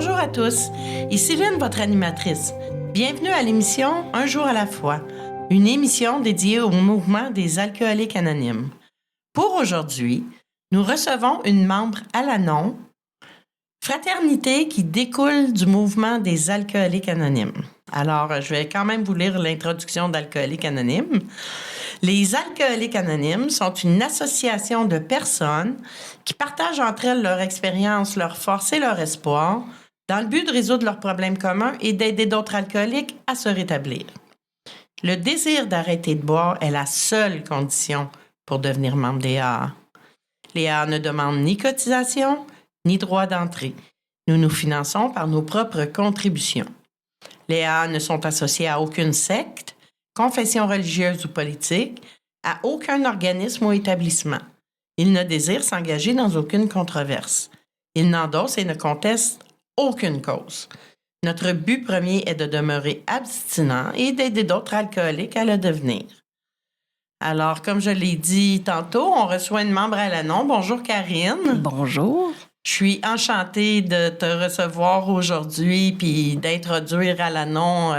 Bonjour à tous, ici Lynn, votre animatrice. Bienvenue à l'émission Un jour à la fois, une émission dédiée au mouvement des alcooliques anonymes. Pour aujourd'hui, nous recevons une membre Al-Anon, fraternité qui découle du mouvement des alcooliques anonymes. Alors, je vais quand même vous lire l'introduction d'Alcooliques anonymes. Les alcooliques anonymes sont une association de personnes qui partagent entre elles leur expérience, leur force et leur espoir dans le but de résoudre leurs problèmes communs et d'aider d'autres alcooliques à se rétablir. Le désir d'arrêter de boire est la seule condition pour devenir membre des AA. Les AA ne demandent ni cotisation, ni droit d'entrée. Nous nous finançons par nos propres contributions. Les AA ne sont associés à aucune secte, confession religieuse ou politique, à aucun organisme ou établissement. Ils ne désirent s'engager dans aucune controverse. Ils n'endossent et ne contestent aucune cause. Notre but premier est de demeurer abstinent et d'aider d'autres alcooliques à le devenir. Alors, comme je l'ai dit tantôt, on reçoit une membre à Al-Anon. Bonjour Karine. Bonjour. Je suis enchantée de te recevoir aujourd'hui puis d'introduire Al-Anon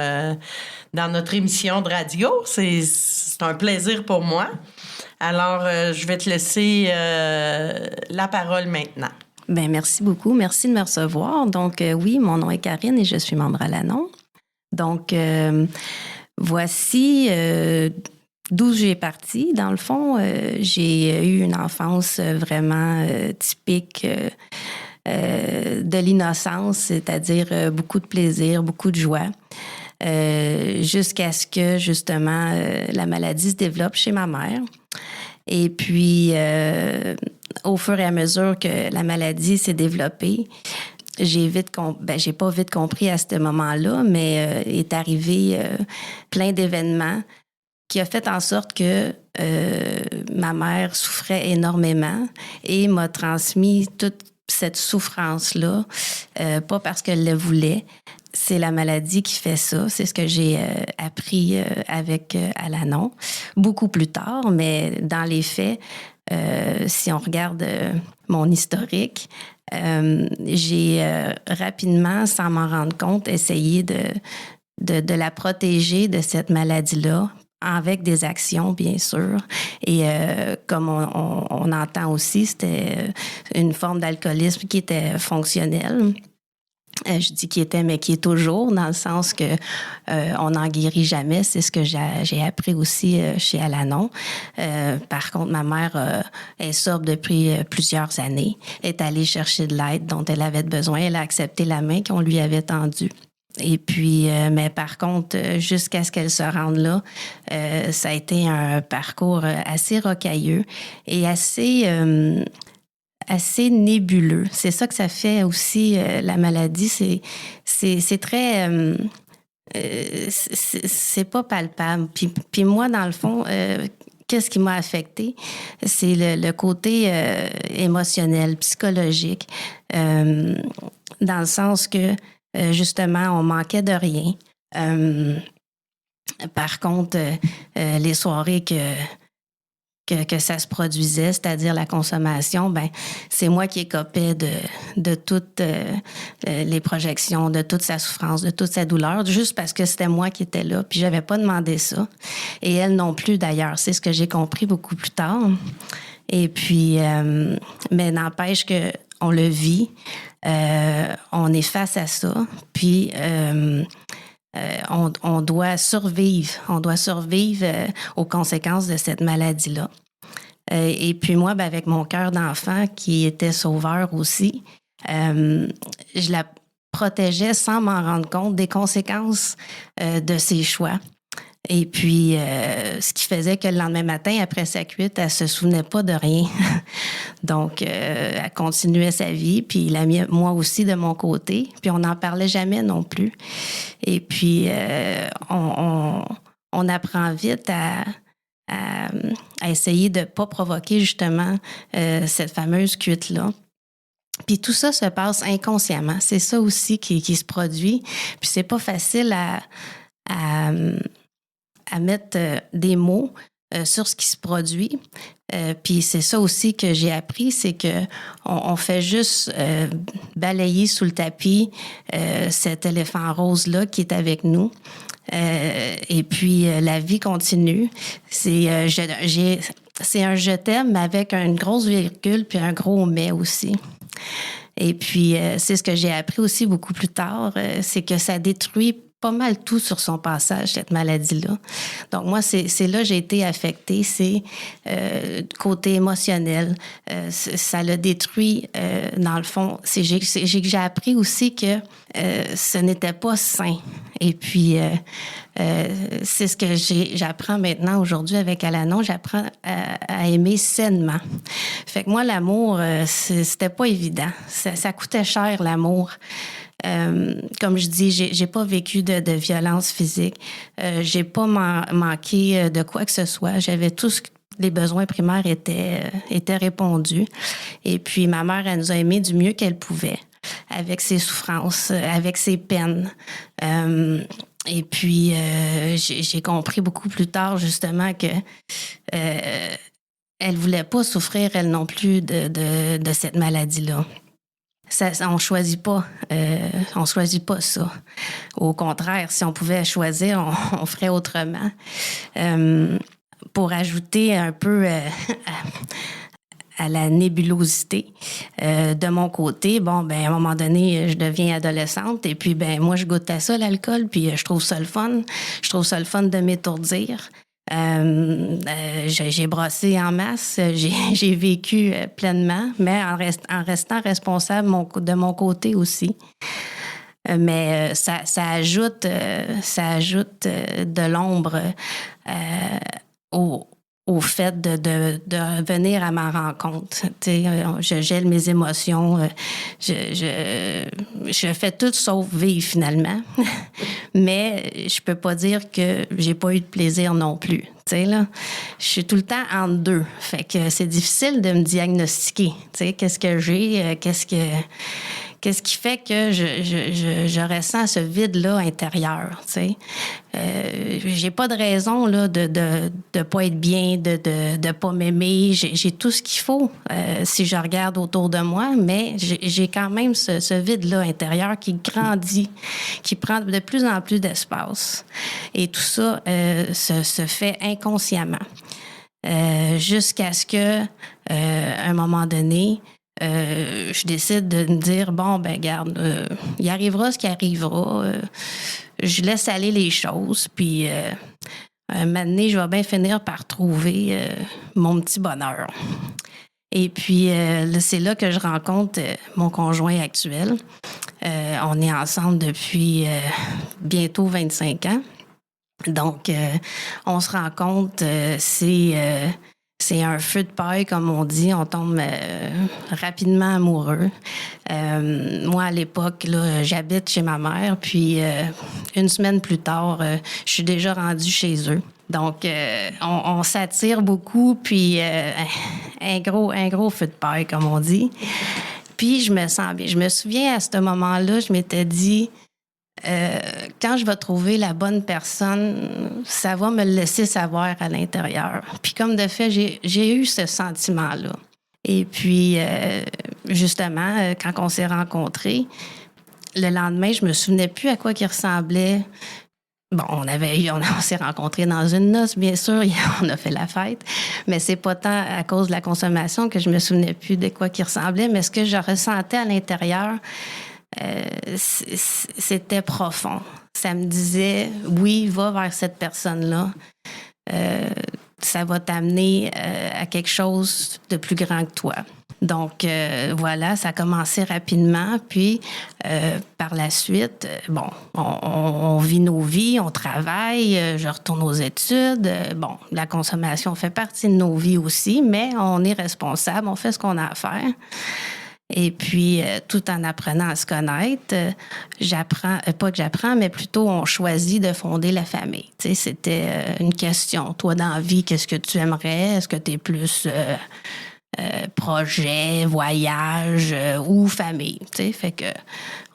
dans notre émission de radio. C'est un plaisir pour moi. Alors, je vais te laisser la parole maintenant. Bien, merci beaucoup. Merci de me recevoir. Donc, oui, mon nom est Karine et je suis membre à Al-Anon. Donc, voici d'où j'ai parti. Dans le fond, j'ai eu une enfance vraiment typique de l'innocence, c'est-à-dire beaucoup de plaisir, beaucoup de joie. Jusqu'à ce que, justement, la maladie se développe chez ma mère. Et puis, au fur et à mesure que la maladie s'est développée, j'ai pas vite compris à ce moment-là, mais est arrivé plein d'événements qui a fait en sorte que ma mère souffrait énormément et m'a transmis toute cette souffrance-là, pas parce qu'elle le voulait. C'est la maladie qui fait ça. C'est ce que j'ai appris avec Al-Anon beaucoup plus tard, mais dans les faits, si on regarde mon historique, j'ai rapidement, sans m'en rendre compte, essayé de la protéger de cette maladie-là, avec des actions, bien sûr. Et comme on entend aussi, c'était une forme d'alcoolisme qui était fonctionnelle. Je dis qui était, mais qui est toujours, dans le sens que on n'en guérit jamais. C'est ce que j'ai appris aussi chez Al-Anon. Par contre, ma mère est sobre depuis plusieurs années, est allée chercher de l'aide dont elle avait besoin. Elle a accepté la main qu'on lui avait tendue. Et puis, mais par contre, jusqu'à ce qu'elle se rende là, ça a été un parcours assez rocailleux et assez nébuleux. C'est ça que ça fait aussi, la maladie. C'est très... c'est pas palpable. Puis moi, dans le fond, qu'est-ce qui m'a affectée? C'est le côté émotionnel, psychologique, dans le sens que, justement, on manquait de rien. Par contre, les soirées que ça se produisait, c'est-à-dire la consommation, ben c'est moi qui écopais de toutes les projections, de toute sa souffrance, de toute sa douleur, juste parce que c'était moi qui étais là, puis j'avais pas demandé ça. Et elle non plus, d'ailleurs. C'est ce que j'ai compris beaucoup plus tard. Et puis, mais n'empêche que on le vit, on est face à ça, puis on doit survivre. On doit survivre aux conséquences de cette maladie-là. Et puis moi, ben, avec mon cœur d'enfant qui était sauveur aussi, je la protégeais sans m'en rendre compte des conséquences de ses choix. Et puis, ce qui faisait que le lendemain matin, après sa cuite, elle se souvenait pas de rien. Donc, elle continuait sa vie, puis moi aussi de mon côté. Puis, on n'en parlait jamais non plus. Et puis, on apprend vite à essayer de pas provoquer justement cette fameuse cuite-là. Puis tout ça se passe inconsciemment. C'est ça aussi qui se produit. Puis c'est pas facile à mettre des mots sur ce qui se produit. Puis c'est ça aussi que j'ai appris, c'est que on fait juste balayer sous le tapis cet éléphant rose-là qui est avec nous. Et puis la vie continue. C'est un je t'aime, mais avec une grosse virgule puis un gros mais aussi. Et puis, c'est ce que j'ai appris aussi beaucoup plus tard, c'est que ça détruit pas mal tout sur son passage, cette maladie-là. Donc, moi, c'est là que j'ai été affectée, c'est côté émotionnel. Ça l'a détruit, dans le fond. J'ai appris aussi que ce n'était pas sain. Et puis, c'est ce que j'apprends maintenant aujourd'hui avec Alanon. J'apprends à aimer sainement. Fait que moi, l'amour, c'était pas évident. Ça coûtait cher, l'amour. Comme je dis, j'ai pas vécu de violence physique. J'ai pas manqué de quoi que ce soit. J'avais tous les besoins primaires étaient répondus. Et puis, ma mère, elle nous a aimés du mieux qu'elle pouvait, avec ses souffrances, avec ses peines. Et puis, j'ai compris beaucoup plus tard, justement, que elle voulait pas souffrir, elle non plus, de cette maladie-là. On choisit pas ça. Au contraire, si on pouvait choisir, on ferait autrement. Pour ajouter un peu à la nébulosité de mon côté, à un moment donné, je deviens adolescente et puis moi je goûte à ça, l'alcool, puis je trouve ça le fun. Je trouve ça le fun de m'étourdir. J'ai brassé en masse, j'ai vécu pleinement, mais en restant responsable de mon côté aussi. Mais ça ajoute de l'ombre au fait de venir à ma rencontre. Je gèle mes émotions, je fais tout sauf vivre finalement. Mais je peux pas dire que j'ai pas eu de plaisir non plus. Là, je suis tout le temps entre deux. Fait que c'est difficile de me diagnostiquer. Qu'est-ce que j'ai, qu'est-ce qui fait que je ressens ce vide-là intérieur, j'ai pas de raison là, de pas être bien, de pas m'aimer. J'ai tout ce qu'il faut si je regarde autour de moi, mais j'ai quand même ce vide-là intérieur qui grandit, qui prend de plus en plus d'espace. Et tout ça se fait inconsciemment. Jusqu'à ce que, à un moment donné, je décide de me dire, regarde, il arrivera ce qui arrivera. Je laisse aller les choses, puis un moment donné, je vais bien finir par trouver mon petit bonheur. Et puis, c'est là que je rencontre mon conjoint actuel. On est ensemble depuis bientôt 25 ans. Donc, on se rencontre, c'est un feu de paille, comme on dit. On tombe rapidement amoureux. Moi, à l'époque, là, j'habite chez ma mère. Puis, une semaine plus tard, je suis déjà rendue chez eux. Donc, on s'attire beaucoup. Puis, un gros feu de paille, comme on dit. Puis, je me sens bien. Je me souviens, à ce moment-là, je m'étais dit... quand je vais trouver la bonne personne, ça va me le laisser savoir à l'intérieur. Puis comme de fait, j'ai eu ce sentiment-là. Et puis, justement, quand on s'est rencontrés, le lendemain, je me souvenais plus à quoi il ressemblait. On s'est rencontrés dans une noce, bien sûr, on a fait la fête, mais c'est pas tant à cause de la consommation que je me souvenais plus de quoi il ressemblait, mais ce que je ressentais à l'intérieur, c'était profond. Ça me disait, oui, va vers cette personne-là. Ça va t'amener à quelque chose de plus grand que toi. Donc, voilà, ça a commencé rapidement. Puis, par la suite, on vit nos vies, on travaille, je retourne aux études. La consommation fait partie de nos vies aussi, mais on est responsable, on fait ce qu'on a à faire. Et puis, tout en apprenant à se connaître, mais plutôt on choisit de fonder la famille. Tu sais, c'était une question. Toi, dans la vie, qu'est-ce que tu aimerais? Est-ce que tu es plus projet, voyage ou famille. Tu sais, fait que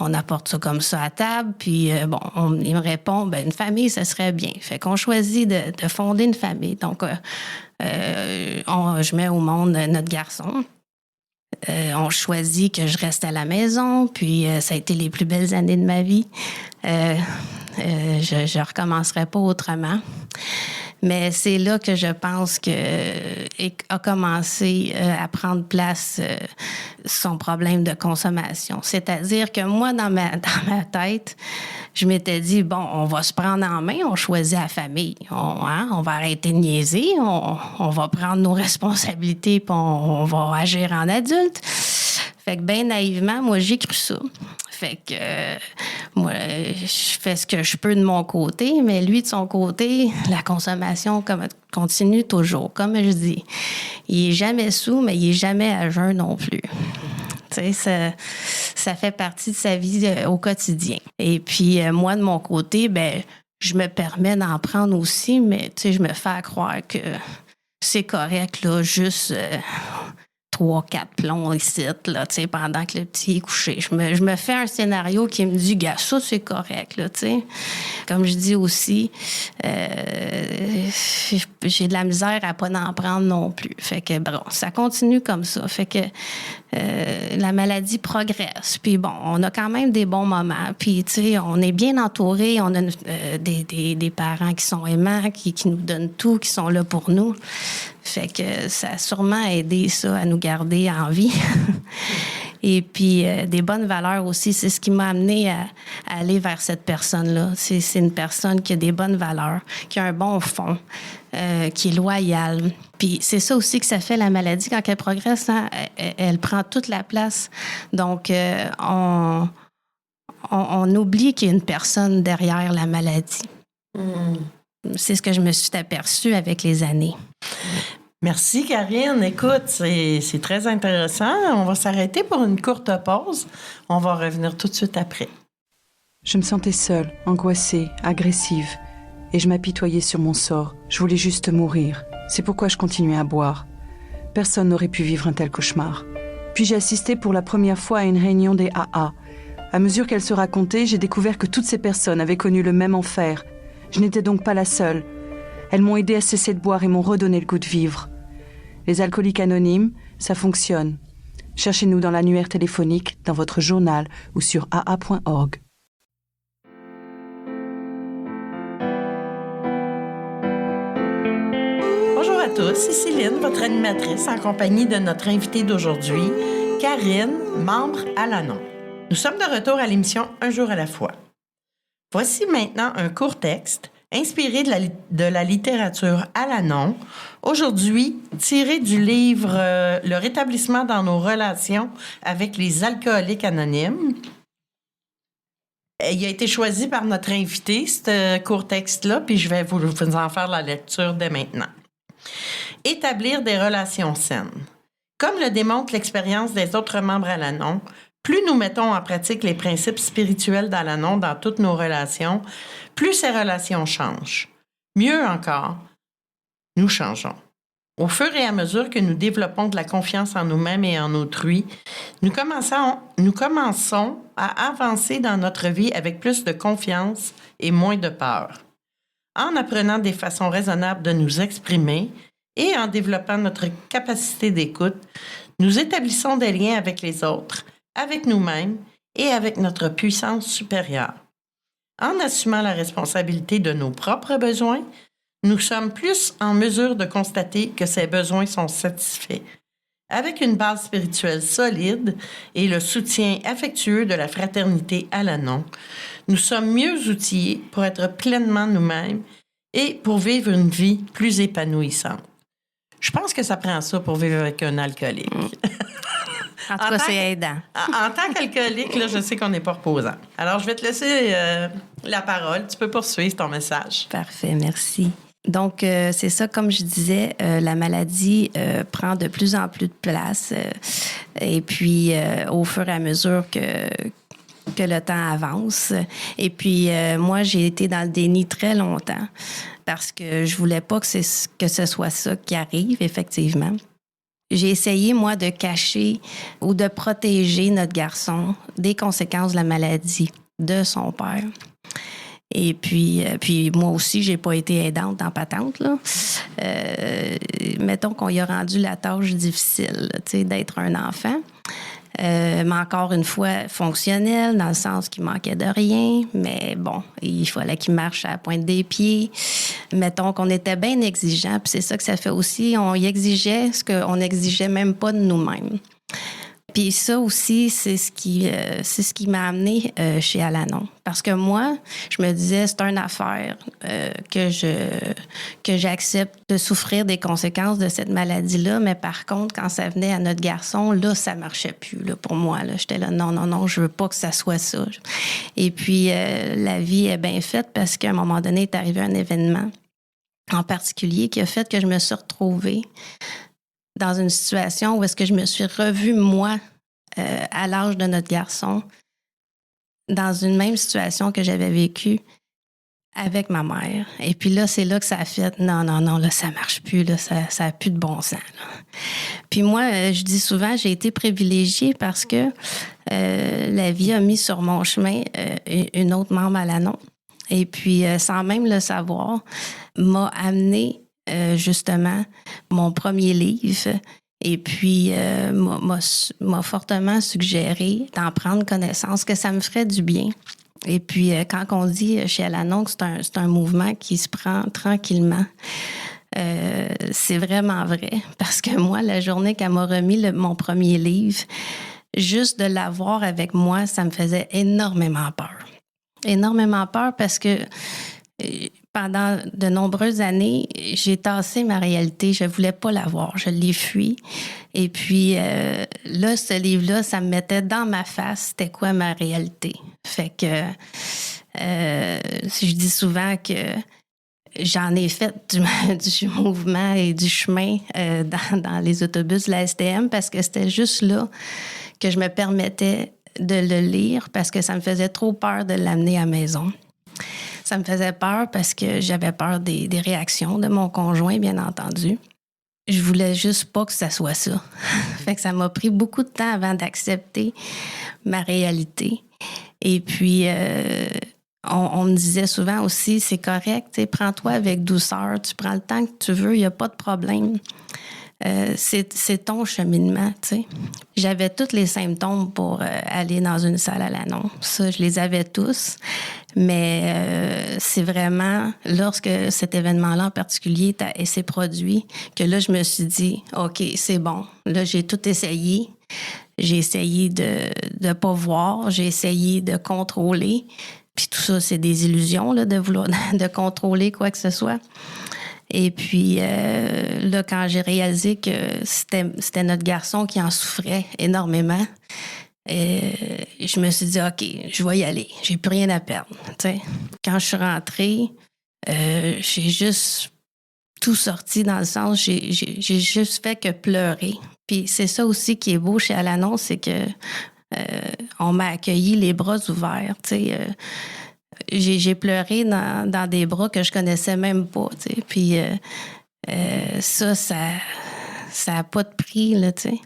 on apporte ça comme ça à table. Puis il me répond, une famille, ça serait bien. Fait qu'on choisit de fonder une famille. Donc, je mets au monde notre garçon. On choisit que je reste à la maison, puis ça a été les plus belles années de ma vie. Je recommencerai pas autrement. Mais c'est là que je pense que a commencé à prendre place son problème de consommation. C'est-à-dire que moi, dans ma tête, je m'étais dit, on va se prendre en main, on choisit la famille. On va arrêter de niaiser, on va prendre nos responsabilités, puis on va agir en adulte. Fait que bien naïvement, moi, j'ai cru ça. Fait que moi, je fais ce que je peux de mon côté, mais lui, de son côté, la consommation continue toujours. Comme je dis, il est jamais sous, mais il est jamais à jeun non plus. Tu sais, ça fait partie de sa vie au quotidien. Et puis, moi, de mon côté, je me permets d'en prendre aussi, mais tu sais, je me fais croire que c'est correct, là, juste 3-4 plombs ici, là, tu sais, pendant que le petit est couché. Je me fais un scénario qui me dit, gars, ça, c'est correct, là, tu sais. Comme je dis aussi, j'ai de la misère à pas en prendre non plus. Fait que, ça continue comme ça. Fait que la maladie progresse. Puis on a quand même des bons moments. Puis, tu sais, on est bien entouré. On a des parents qui sont aimants, qui nous donnent tout, qui sont là pour nous. Fait que ça a sûrement aidé ça à nous garder en vie. Et puis, des bonnes valeurs aussi, c'est ce qui m'a amené à aller vers cette personne-là. C'est une personne qui a des bonnes valeurs, qui a un bon fond, qui est loyale. Puis c'est ça aussi que ça fait la maladie. Quand elle progresse, hein, elle prend toute la place. Donc, on oublie qu'il y a une personne derrière la maladie. C'est ce que je me suis aperçue avec les années. Merci, Karine. Écoute, c'est très intéressant. On va s'arrêter pour une courte pause. On va revenir tout de suite après. Je me sentais seule, angoissée, agressive. Et je m'apitoyais sur mon sort. Je voulais juste mourir. C'est pourquoi je continuais à boire. Personne n'aurait pu vivre un tel cauchemar. Puis j'ai assisté pour la première fois à une réunion des AA. À mesure qu'elle se racontait, j'ai découvert que toutes ces personnes avaient connu le même enfer. Je n'étais donc pas la seule. Elles m'ont aidé à cesser de boire et m'ont redonné le goût de vivre. Les alcooliques anonymes, ça fonctionne. Cherchez-nous dans l'annuaire téléphonique, dans votre journal ou sur aa.org. Bonjour à tous, c'est Céline, votre animatrice, en compagnie de notre invitée d'aujourd'hui, Karine, membre Al-Anon. Nous sommes de retour à l'émission Un jour à la fois. Voici maintenant un court texte inspiré de la littérature Al-Anon, aujourd'hui tiré du livre Le rétablissement dans nos relations avec les alcooliques anonymes. Il a été choisi par notre invité, ce court texte-là, puis je vais vous en faire la lecture dès maintenant. Établir des relations saines. Comme le démontre l'expérience des autres membres Al-Anon, plus nous mettons en pratique les principes spirituels d'Al-Anon dans toutes nos relations, plus ces relations changent. Mieux encore, nous changeons. Au fur et à mesure que nous développons de la confiance en nous-mêmes et en autrui, nous commençons à avancer dans notre vie avec plus de confiance et moins de peur. En apprenant des façons raisonnables de nous exprimer et en développant notre capacité d'écoute, nous établissons des liens avec les autres, avec nous-mêmes et avec notre puissance supérieure. En assumant la responsabilité de nos propres besoins, nous sommes plus en mesure de constater que ces besoins sont satisfaits. Avec une base spirituelle solide et le soutien affectueux de la fraternité Al-Anon, nous sommes mieux outillés pour être pleinement nous-mêmes et pour vivre une vie plus épanouissante. Je pense que ça prend ça pour vivre avec un alcoolique. En tout cas, c'est aidant. En tant qu'alcoolique, là, je sais qu'on n'est pas reposant. Alors, je vais te laisser la parole. Tu peux poursuivre ton message. Parfait, merci. Donc, c'est ça, comme je disais, la maladie prend de plus en plus de place. Et puis, au fur et à mesure que le temps avance. Et puis, moi, j'ai été dans le déni très longtemps parce que je voulais pas que ce soit ça qui arrive, effectivement. j'ai essayé, moi, de cacher ou de protéger notre garçon des conséquences de la maladie de son père. Et puis moi aussi, j'ai pas été aidante en patente, là. Mettons qu'on y a rendu la tâche difficile, tu sais, d'être un enfant. Mais encore une fois, fonctionnel, dans le sens qu'il manquait de rien. Mais bon, il fallait qu'il marche à la pointe des pieds. Mettons qu'on était bien exigeants, puis c'est ça que ça fait aussi. On y exigeait ce qu'on n'exigeait même pas de nous-mêmes. Puis ça aussi, c'est ce qui m'a amenée chez Al-Anon. Parce que moi, je me disais, c'est une affaire que j'accepte de souffrir des conséquences de cette maladie-là. Mais par contre, quand ça venait à notre garçon, là, ça marchait plus là, pour moi. Là. J'étais là, non, je veux pas que ça soit ça. Et puis, la vie est bien faite parce qu'à un moment donné, est arrivé un événement en particulier qui a fait que je me suis retrouvée dans une situation où est-ce que je me suis revue, moi, à l'âge de notre garçon, dans une même situation que j'avais vécue avec ma mère. Et puis là, c'est là que ça a fait, non, là, ça marche plus, là, ça a plus de bon sens. Là. Puis moi, je dis souvent, j'ai été privilégiée parce que la vie a mis sur mon chemin une autre membre à l'Anon. Et puis, sans même le savoir, m'a amené justement mon premier livre et puis m'a fortement suggéré d'en prendre connaissance, que ça me ferait du bien. Et puis quand on dit chez Al-Anon que c'est un mouvement qui se prend tranquillement, c'est vraiment vrai. Parce que moi, la journée qu'elle m'a remis mon premier livre, juste de l'avoir avec moi, ça me faisait énormément peur. Énormément peur parce que pendant de nombreuses années, j'ai tassé ma réalité. Je voulais pas la voir. Je l'ai fui. Et puis, là, ce livre-là, ça me mettait dans ma face c'était quoi ma réalité. Fait que je dis souvent que j'en ai fait du mouvement et du chemin dans les autobus de la STM parce que c'était juste là que je me permettais de le lire parce que ça me faisait trop peur de l'amener à la maison. Ça me faisait peur parce que j'avais peur des réactions de mon conjoint, bien entendu. Je voulais juste pas que ça soit ça. Fait que ça m'a pris beaucoup de temps avant d'accepter ma réalité. Et puis, on me disait souvent aussi, c'est correct, prends-toi avec douceur, tu prends le temps que tu veux, il n'y a pas de problème. C'est ton cheminement, tu sais. J'avais tous les symptômes pour aller dans une salle à Al-Anon. Ça, je les avais tous. Mais c'est vraiment lorsque cet événement-là en particulier s'est produit que là, je me suis dit, OK, c'est bon. Là, j'ai tout essayé. J'ai essayé de pas voir. J'ai essayé de contrôler. Puis tout ça, c'est des illusions, là, de vouloir de contrôler quoi que ce soit. Et puis, là, quand j'ai réalisé que c'était notre garçon qui en souffrait énormément, je me suis dit, OK, je vais y aller. J'ai plus rien à perdre. T'sais. Quand je suis rentrée, j'ai juste tout sorti dans le sens, j'ai juste fait que pleurer. Puis c'est ça aussi qui est beau chez Al-Anon, c'est que on m'a accueilli les bras ouverts. J'ai pleuré dans des bras que je connaissais même pas. T'sais. Puis ça a pas de prix, là, tu sais.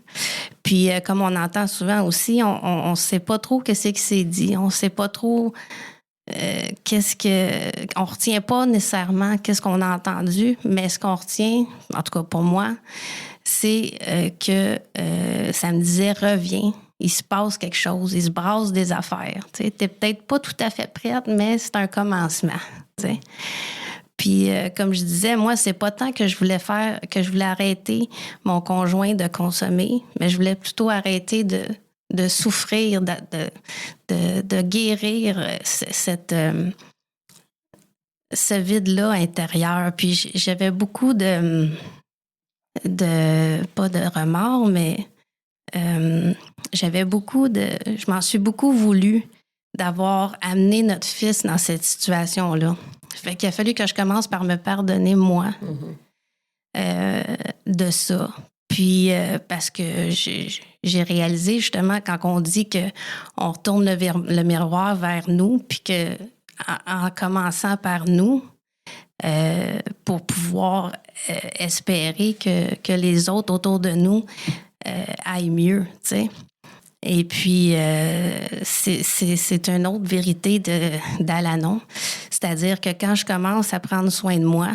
Puis, comme on entend souvent aussi, on sait pas trop qu'est-ce qui s'est dit. On sait pas trop on retient pas nécessairement qu'est-ce qu'on a entendu, mais ce qu'on retient, en tout cas pour moi, c'est que ça me disait « reviens ». Il se passe quelque chose, il se brasse des affaires. Tu n'es peut-être pas tout à fait prête, mais c'est un commencement. T'sais. Puis, comme je disais, moi, c'est pas tant que je voulais arrêter mon conjoint de consommer, mais je voulais plutôt arrêter de souffrir, de guérir ce vide-là intérieur. Puis, j'avais beaucoup pas de remords, mais je m'en suis beaucoup voulu d'avoir amené notre fils dans cette situation-là. Fait qu'il a fallu que je commence par me pardonner, moi, de ça. Puis, parce que j'ai réalisé, justement, quand on dit qu'on retourne le miroir vers nous, puis qu'en commençant par nous, pour pouvoir espérer que les autres autour de nous aillent mieux, tu sais. Et puis, c'est une autre vérité d'Al-Anon. C'est-à-dire que quand je commence à prendre soin de moi,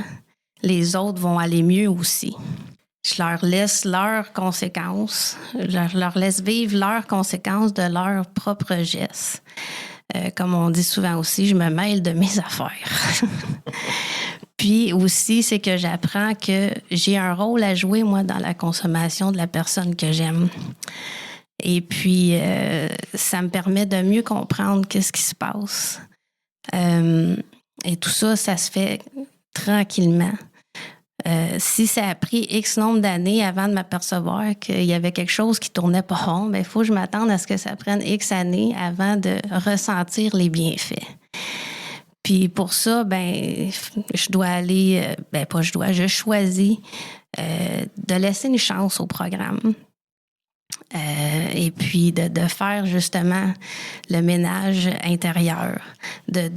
les autres vont aller mieux aussi. Je leur laisse leurs conséquences, je leur laisse vivre leurs conséquences de leurs propres gestes. Comme on dit souvent aussi, je me mêle de mes affaires. Puis aussi, c'est que j'apprends que j'ai un rôle à jouer, moi, dans la consommation de la personne que j'aime. Et puis, ça me permet de mieux comprendre qu'est-ce qui se passe. Et tout ça, ça se fait tranquillement. Si ça a pris X nombre d'années avant de m'apercevoir qu'il y avait quelque chose qui tournait pas rond, bien, il faut que je m'attende à ce que ça prenne X années avant de ressentir les bienfaits. Puis pour ça, ben, je dois aller, je choisis de laisser une chance au programme. Et puis de faire justement le ménage intérieur, de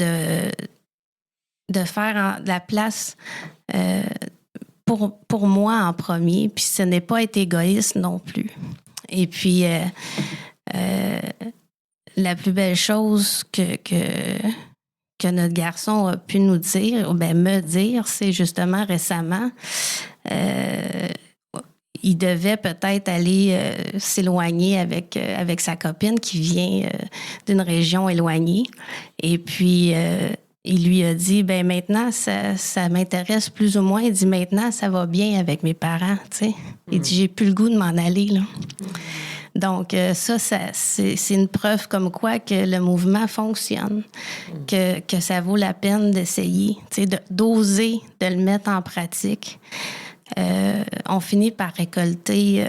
faire de la place pour moi en premier, puis ce n'est pas être égoïste non plus. Et puis, la plus belle chose que notre garçon a pu nous dire, ou bien me dire, c'est justement récemment, il devait peut-être aller s'éloigner avec sa copine qui vient d'une région éloignée. Et puis, il lui a dit, ben maintenant, ça m'intéresse plus ou moins. Il dit, maintenant, ça va bien avec mes parents, tu sais. Il dit, j'ai plus le goût de m'en aller, là. Donc, ça c'est une preuve comme quoi que le mouvement fonctionne, que ça vaut la peine d'essayer, tu sais, d'oser de le mettre en pratique. On finit par récolter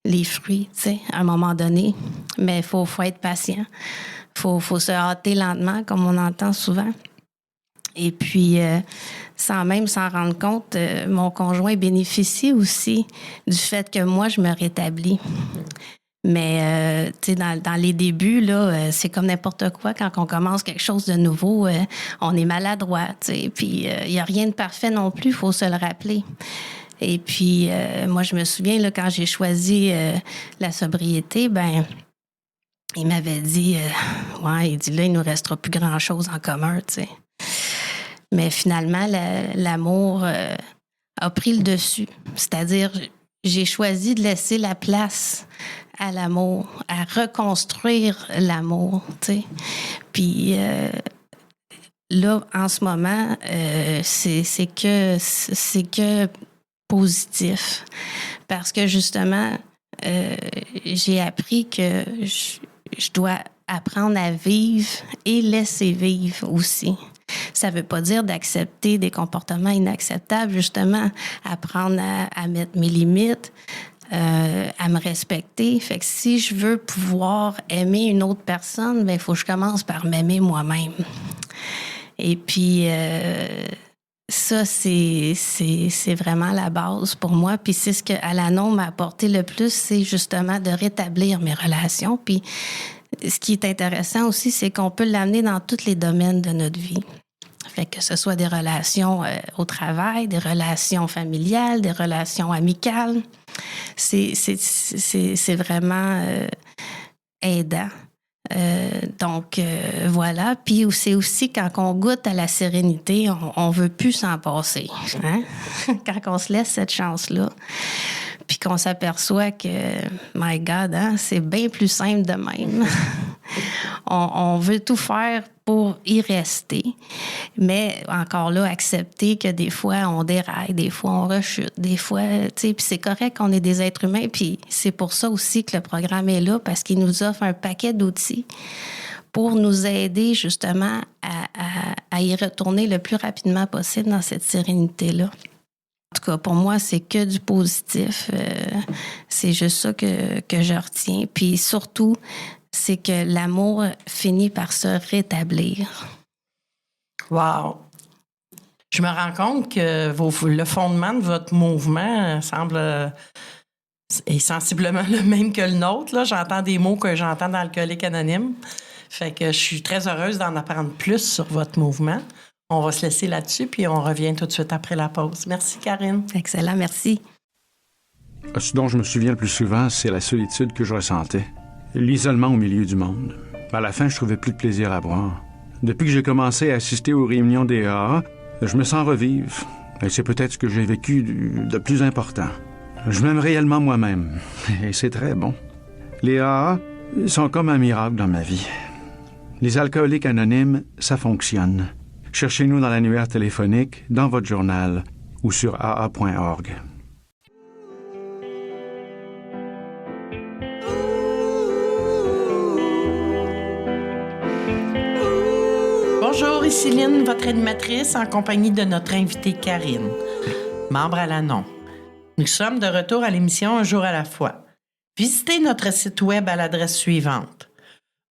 les fruits, tu sais, à un moment donné. Mais il faut être patient. Faut se hâter lentement, comme on entend souvent. Et puis, sans même s'en rendre compte, mon conjoint bénéficie aussi du fait que moi, je me rétablis. Mais, tu sais, dans les débuts, là, c'est comme n'importe quoi. Quand on commence quelque chose de nouveau, on est maladroit, tu sais. Puis, il n'y a rien de parfait non plus, il faut se le rappeler. Et puis, moi, je me souviens, là, quand j'ai choisi la sobriété, ben il m'avait dit, il dit, là, il nous restera plus grand-chose en commun, tu sais. Mais finalement, l'amour a pris le dessus. C'est-à-dire, j'ai choisi de laisser la place à l'amour, à reconstruire l'amour, tu sais. Puis là, en ce moment, c'est que positif. Parce que justement, j'ai appris que je dois apprendre à vivre et laisser vivre aussi. Ça ne veut pas dire d'accepter des comportements inacceptables, justement, apprendre à mettre mes limites, à me respecter. Fait que si je veux pouvoir aimer une autre personne, il faut que je commence par m'aimer moi-même. Et puis, ça, c'est vraiment la base pour moi. Puis c'est ce que Al-Anon m'a apporté le plus, c'est justement de rétablir mes relations. Puis ce qui est intéressant aussi, c'est qu'on peut l'amener dans tous les domaines de notre vie. Fait que ce soit des relations au travail, des relations familiales, des relations amicales. C'est vraiment aidant. Donc, voilà. Puis c'est aussi quand on goûte à la sérénité, on veut plus s'en passer. Hein? Quand on se laisse cette chance-là, puis qu'on s'aperçoit que, my God, hein, c'est bien plus simple de même. On veut tout faire pour y rester. Mais encore là, accepter que des fois, on déraille, des fois, on rechute, des fois, tu sais, puis c'est correct qu'on est des êtres humains, puis c'est pour ça aussi que le programme est là, parce qu'il nous offre un paquet d'outils pour nous aider justement à y retourner le plus rapidement possible dans cette sérénité-là. En tout cas, pour moi, c'est que du positif. C'est juste ça que je retiens. Puis surtout, c'est que l'amour finit par se rétablir. Wow! Je me rends compte que le fondement de votre mouvement est sensiblement le même que le nôtre. Là. J'entends des mots que j'entends dans Alcoolique Anonyme. Fait que je suis très heureuse d'en apprendre plus sur votre mouvement. On va se laisser là-dessus, puis on revient tout de suite après la pause. Merci, Karine. Excellent, merci. Ce dont je me souviens le plus souvent, c'est la solitude que je ressentais. L'isolement au milieu du monde. À la fin, je trouvais plus de plaisir à boire. Depuis que j'ai commencé à assister aux réunions des AA, je me sens revivre. Et c'est peut-être ce que j'ai vécu de plus important. Je m'aime réellement moi-même. Et c'est très bon. Les AA sont comme un miracle dans ma vie. Les alcooliques anonymes, ça fonctionne. Cherchez-nous dans l'annuaire téléphonique, dans votre journal ou sur aa.org. Bonjour, ici Lynn, votre animatrice, en compagnie de notre invitée Karine, membre à l'ANON. Nous sommes de retour à l'émission Un jour à la fois. Visitez notre site web à l'adresse suivante: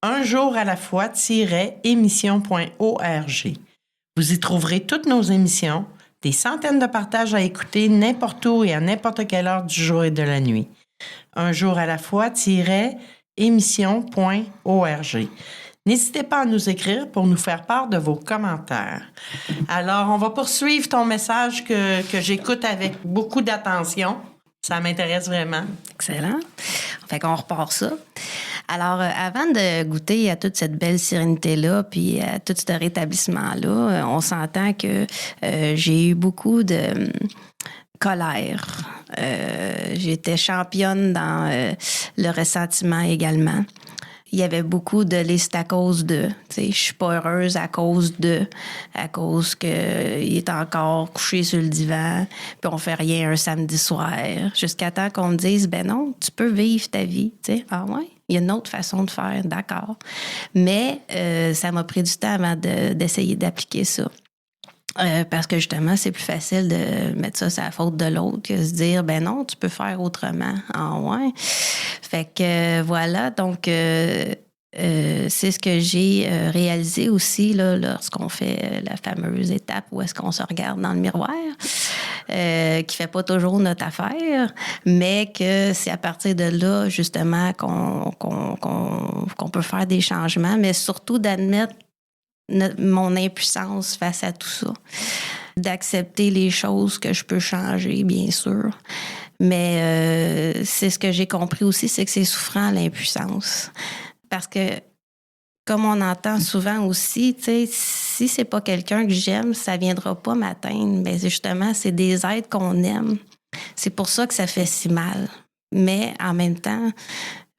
unjouralafoi-émission.org. Vous y trouverez toutes nos émissions, des centaines de partages à écouter n'importe où et à n'importe quelle heure du jour et de la nuit. unjouralafoi-émission.org. N'hésitez pas à nous écrire pour nous faire part de vos commentaires. Alors, on va poursuivre ton message que j'écoute avec beaucoup d'attention. Ça m'intéresse vraiment. Excellent. Fait qu'on repart ça. Alors, avant de goûter à toute cette belle sérénité-là, puis à tout ce rétablissement-là, on s'entend que j'ai eu beaucoup de colère. J'étais championne dans le ressentiment également. Il y avait beaucoup de listes à cause de. Tu sais, je suis pas heureuse à cause qu'il est encore couché sur le divan, puis on fait rien un samedi soir, jusqu'à temps qu'on me dise, ben non, tu peux vivre ta vie. Tu sais, ah ouais, il y a une autre façon de faire, d'accord. Mais ça m'a pris du temps avant d'essayer d'appliquer ça. Parce que justement, c'est plus facile de mettre ça sur la faute de l'autre que de se dire, ben non, tu peux faire autrement. Ah ouais. Fait que voilà, donc c'est ce que j'ai réalisé aussi là, lorsqu'on fait la fameuse étape où est-ce qu'on se regarde dans le miroir, qui fait pas toujours notre affaire, mais que c'est à partir de là, justement, qu'on peut faire des changements, mais surtout d'admettre mon impuissance face à tout ça. D'accepter les choses que je peux changer, bien sûr. Mais c'est ce que j'ai compris aussi, c'est que c'est souffrant, l'impuissance. Parce que, comme on entend souvent aussi, tu sais, si c'est pas quelqu'un que j'aime, ça viendra pas m'atteindre. Mais justement, c'est des êtres qu'on aime. C'est pour ça que ça fait si mal. Mais en même temps,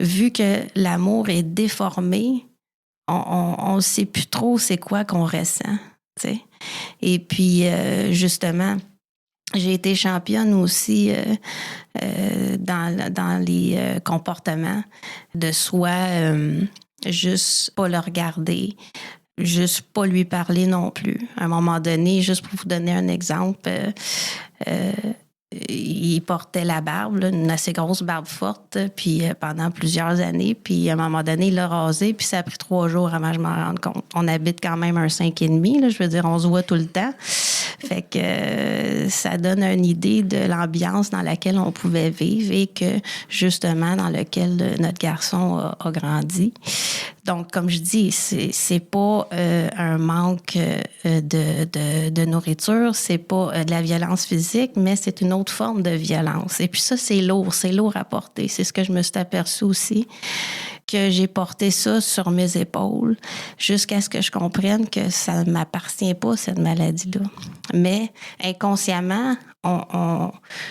vu que l'amour est déformé, on ne sait plus trop c'est quoi qu'on ressent, tu sais. Et puis, justement, j'ai été championne aussi dans les comportements de soi, juste pas le regarder, juste pas lui parler non plus. À un moment donné, juste pour vous donner un exemple, il portait la barbe, là, une assez grosse barbe forte, puis pendant plusieurs années. Puis à un moment donné, il l'a rasé, puis ça a pris 3 jours avant que je m'en rende compte. On habite quand même un 5,5, là, je veux dire, on se voit tout le temps. Fait que ça donne une idée de l'ambiance dans laquelle on pouvait vivre et que, justement, dans lequel notre garçon a grandi. Donc, comme je dis, c'est pas un manque de nourriture, c'est pas de la violence physique, mais c'est une autre forme de violence. Et puis ça, c'est lourd à porter. C'est ce que je me suis aperçue aussi, que j'ai porté ça sur mes épaules jusqu'à ce que je comprenne que ça ne m'appartient pas, cette maladie-là. Mais inconsciemment,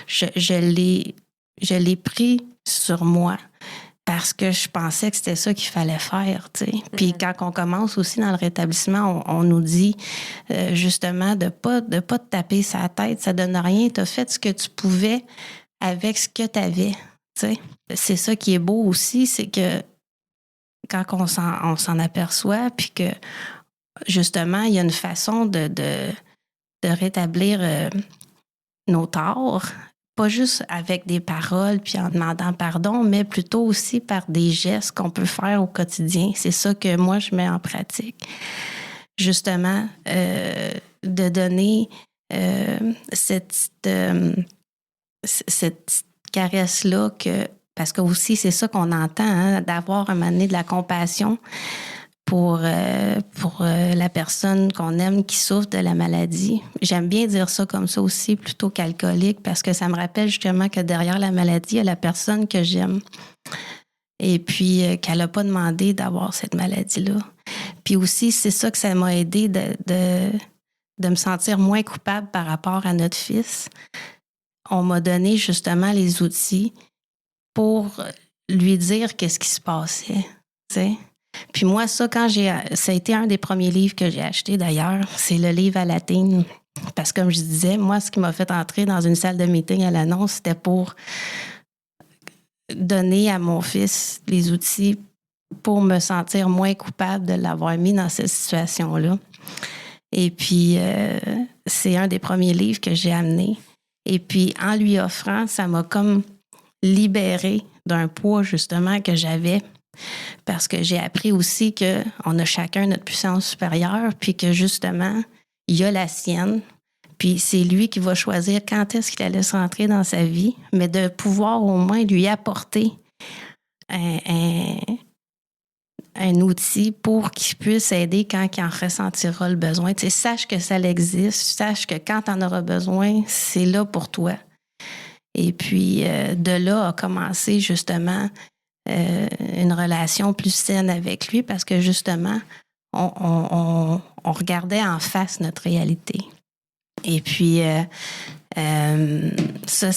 je l'ai pris sur moi parce que je pensais que c'était ça qu'il fallait faire, tu sais. Puis quand on commence aussi dans le rétablissement, on nous dit justement de pas te taper sa tête, ça donne rien, tu as fait ce que tu pouvais avec ce que tu avais, tu sais. C'est ça qui est beau aussi, c'est que quand on s'en aperçoit, puis que, justement, il y a une façon de rétablir nos torts, pas juste avec des paroles puis en demandant pardon, mais plutôt aussi par des gestes qu'on peut faire au quotidien. C'est ça que moi, je mets en pratique. Justement, de donner cette caresse-là que... Parce que aussi, c'est ça qu'on entend, hein, d'avoir un moment donné de la compassion pour la personne qu'on aime qui souffre de la maladie. J'aime bien dire ça comme ça aussi, plutôt qu'alcoolique, parce que ça me rappelle justement que derrière la maladie, il y a la personne que j'aime. Et puis, qu'elle n'a pas demandé d'avoir cette maladie-là. Puis aussi, c'est ça que ça m'a aidé de me sentir moins coupable par rapport à notre fils. On m'a donné justement les outils pour lui dire qu'est-ce qui se passait, tu sais. Puis moi, ça a été un des premiers livres que j'ai acheté d'ailleurs, c'est le livre à latine. Parce que comme je disais, moi, ce qui m'a fait entrer dans une salle de meeting à l'annonce, c'était pour donner à mon fils les outils pour me sentir moins coupable de l'avoir mis dans cette situation-là. Et puis, c'est un des premiers livres que j'ai amené. Et puis, en lui offrant, ça m'a comme libérée d'un poids, justement, que j'avais. Parce que j'ai appris aussi qu'on a chacun notre puissance supérieure, puis que, justement, il y a la sienne. Puis c'est lui qui va choisir quand est-ce qu'il allait rentrer dans sa vie, mais de pouvoir au moins lui apporter un outil pour qu'il puisse aider quand il en ressentira le besoin. Tu sais, sache que ça existe, sache que quand tu en auras besoin, c'est là pour toi. Et puis, de là a commencé justement une relation plus saine avec lui parce que justement, on regardait en face notre réalité. Et puis, ça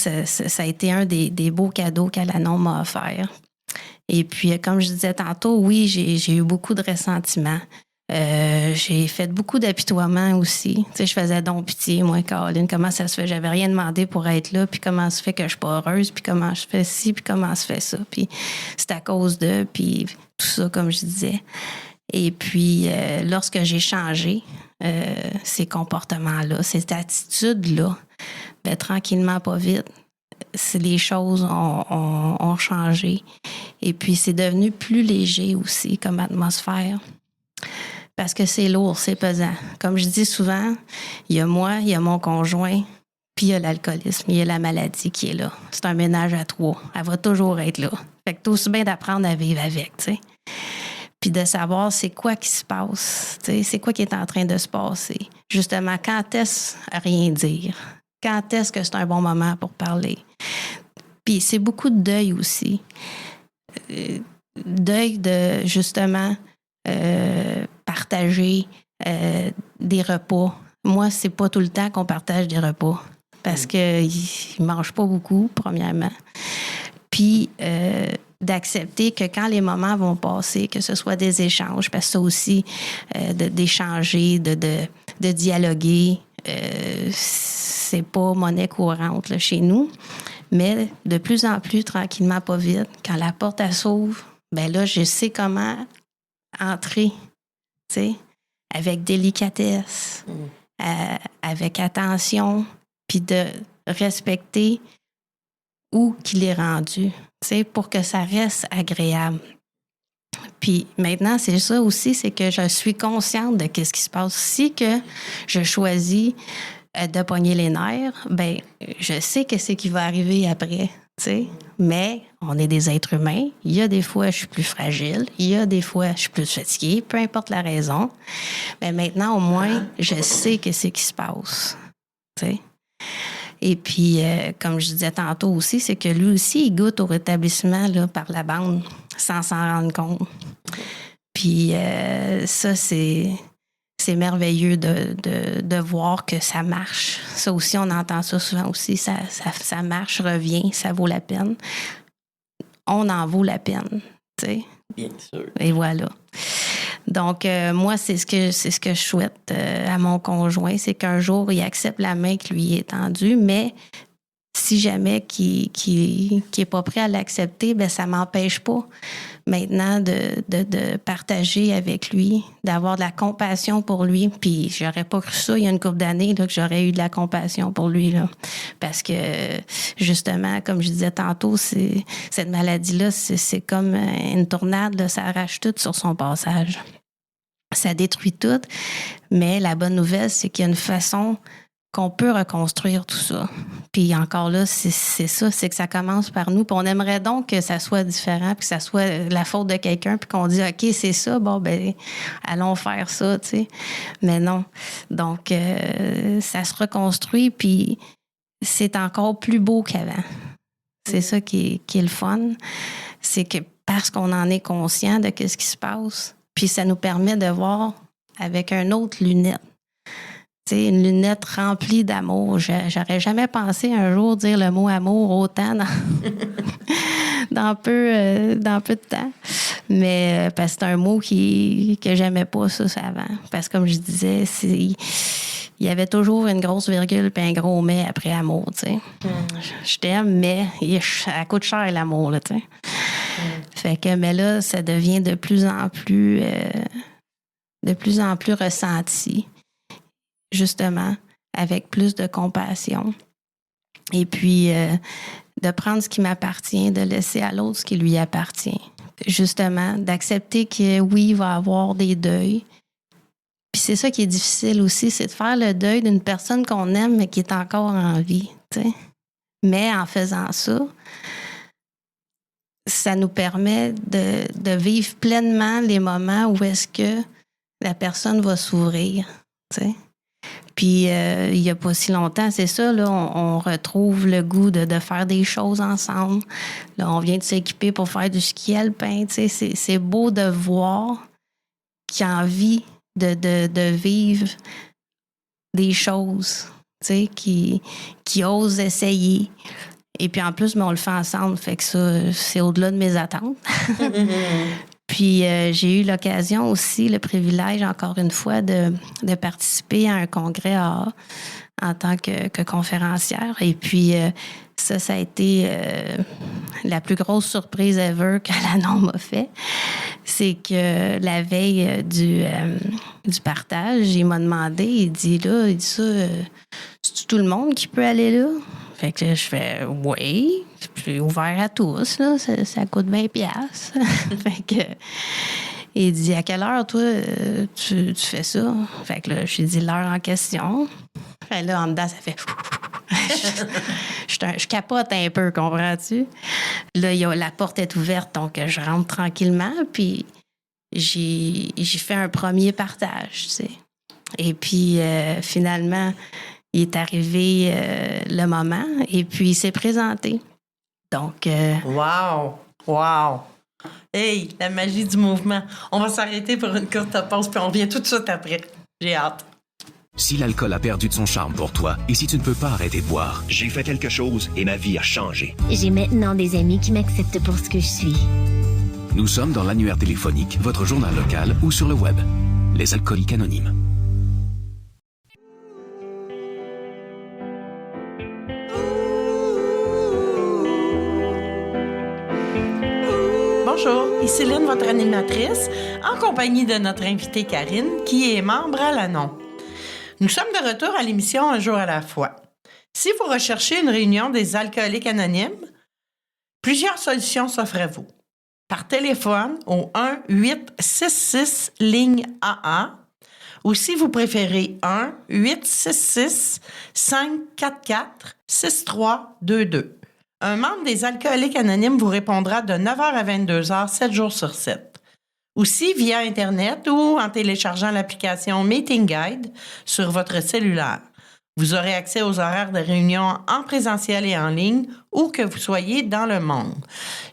a été un des beaux cadeaux qu'Alanon m'a offert. Et puis, comme je disais tantôt, oui, j'ai eu beaucoup de ressentiments. J'ai fait beaucoup d'apitoiements aussi. Tu sais, je faisais donc pitié, moi, Caroline, comment ça se fait? J'avais rien demandé pour être là, puis comment se fait que je suis pas heureuse, puis comment je fais ci, puis comment se fait ça. Puis c'est à cause de, puis tout ça, comme je disais. Et puis, lorsque j'ai changé ces comportements-là, cette attitude-là, bien, tranquillement, pas vite, les choses ont changé. Et puis, c'est devenu plus léger aussi comme atmosphère. Parce que c'est lourd, c'est pesant. Comme je dis souvent, il y a moi, il y a mon conjoint, puis il y a l'alcoolisme, il y a la maladie qui est là. C'est un ménage à trois. Elle va toujours être là. Fait que c'est aussi bien d'apprendre à vivre avec, tu sais. Puis de savoir c'est quoi qui se passe, tu sais, c'est quoi qui est en train de se passer. Justement, quand est-ce à rien dire? Quand est-ce que c'est un bon moment pour parler? Puis c'est beaucoup de deuil aussi. Deuil de, justement, partager des repas. Moi, c'est pas tout le temps qu'on partage des repas parce qu'ils ne mangent pas beaucoup, premièrement. Puis d'accepter que quand les moments vont passer, que ce soit des échanges, parce que ça aussi, d'échanger, de dialoguer, c'est pas monnaie courante là, chez nous. Mais de plus en plus, tranquillement, pas vite, quand la porte elle s'ouvre, ben là, je sais comment entrer, tu sais, avec délicatesse, avec attention, puis de respecter où qu'il est rendu, tu sais, pour que ça reste agréable. Puis maintenant, c'est ça aussi, c'est que je suis consciente de ce qui se passe. Si que je choisis de pogner les nerfs, ben je sais que c'est qui va arriver après, tu sais. Mais on est des êtres humains. Il y a des fois, je suis plus fragile. Il y a des fois, je suis plus fatiguée. Peu importe la raison. Mais maintenant, au moins, je sais que c'est qui se passe, tu sais. Et puis, comme je disais tantôt aussi, c'est que lui aussi, il goûte au rétablissement là, par la bande sans s'en rendre compte. Puis ça, c'est merveilleux de voir que ça marche. Ça aussi, on entend ça souvent aussi. Ça marche, revient, ça vaut la peine. On en vaut la peine, tu sais. Bien sûr. Et voilà. Donc, moi, c'est ce que je souhaite à mon conjoint, c'est qu'un jour, il accepte la main qui lui est tendue, mais si jamais qu'il est pas prêt à l'accepter, ben ça m'empêche pas maintenant de partager avec lui, d'avoir de la compassion pour lui. Puis j'aurais pas cru ça il y a une couple d'années là, que j'aurais eu de la compassion pour lui là, parce que justement, comme je disais tantôt, cette maladie-là, c'est comme une tornade, là, ça arrache tout sur son passage. Ça détruit tout, mais la bonne nouvelle, c'est qu'il y a une façon qu'on peut reconstruire tout ça. Puis encore là, c'est ça, c'est que ça commence par nous. Puis on aimerait donc que ça soit différent, puis que ça soit la faute de quelqu'un, puis qu'on dise, OK, c'est ça, bon, ben allons faire ça, tu sais. Mais non. Donc, ça se reconstruit, puis c'est encore plus beau qu'avant. C'est ça qui est le fun. C'est que parce qu'on en est conscient de ce qui se passe, puis ça nous permet de voir avec une autre lunette. Tu sais, une lunette remplie d'amour. J'aurais jamais pensé un jour dire le mot amour autant dans peu de temps. Mais parce que c'est un mot que j'aimais pas ça avant. Parce que comme je disais, il y avait toujours une grosse virgule puis un gros mais après amour, tu sais. Je t'aime, mais ça coûte cher l'amour, là, tu sais. Fait que, mais là, ça devient de plus en plus ressenti, justement, avec plus de compassion. Et puis, de prendre ce qui m'appartient, de laisser à l'autre ce qui lui appartient. Justement, d'accepter que oui, il va y avoir des deuils. Puis c'est ça qui est difficile aussi, c'est de faire le deuil d'une personne qu'on aime mais qui est encore en vie, tu sais. Mais en faisant ça, ça nous permet de vivre pleinement les moments où est-ce que la personne va s'ouvrir, tu sais. Puis, il n'y a pas si longtemps, c'est ça, là, on retrouve le goût de faire des choses ensemble. Là, on vient de s'équiper pour faire du ski alpin, tu sais. C'est beau de voir qu'il a envie de vivre des choses, tu sais, qui osent essayer. Et puis, en plus, on le fait ensemble, fait que ça, c'est au-delà de mes attentes. Puis, j'ai eu l'occasion aussi, le privilège, encore une fois, de participer à un congrès AA en tant que conférencière. Et puis, ça a été la plus grosse surprise ever qu'Alanon m'a fait. C'est que la veille du partage, il m'a demandé, il dit ça, c'est tout le monde qui peut aller là? Fait que je fais oui, c'est ouvert à tous, là, ça coûte 20$. Fait que il dit à quelle heure toi tu fais ça? Fait que là, j'ai dit l'heure en question. Fait que là, en dedans, ça fait je capote un peu, comprends-tu? Là, la porte est ouverte, donc je rentre tranquillement, puis j'ai fait un premier partage, tu sais. Et puis finalement, il est arrivé le moment et puis il s'est présenté. Donc... Wow! Wow! Hey, la magie du mouvement. On va s'arrêter pour une courte pause puis on revient tout de suite après. J'ai hâte. Si l'alcool a perdu de son charme pour toi et si tu ne peux pas arrêter de boire, j'ai fait quelque chose et ma vie a changé. J'ai maintenant des amis qui m'acceptent pour ce que je suis. Nous sommes dans l'annuaire téléphonique, votre journal local ou sur le web. Les Alcooliques Anonymes. Bonjour, ici Lynn, votre animatrice, en compagnie de notre invitée Karine, qui est membre à l'ANON. Nous sommes de retour à l'émission Un jour à la fois. Si vous recherchez une réunion des alcooliques anonymes, plusieurs solutions s'offrent à vous. Par téléphone au 1-866 AA ou si vous préférez 1-866-544-6322. Un membre des alcooliques anonymes vous répondra de 9h à 22h, 7 jours sur 7. Aussi via Internet ou en téléchargeant l'application Meeting Guide sur votre cellulaire. Vous aurez accès aux horaires de réunion en présentiel et en ligne, où que vous soyez dans le monde.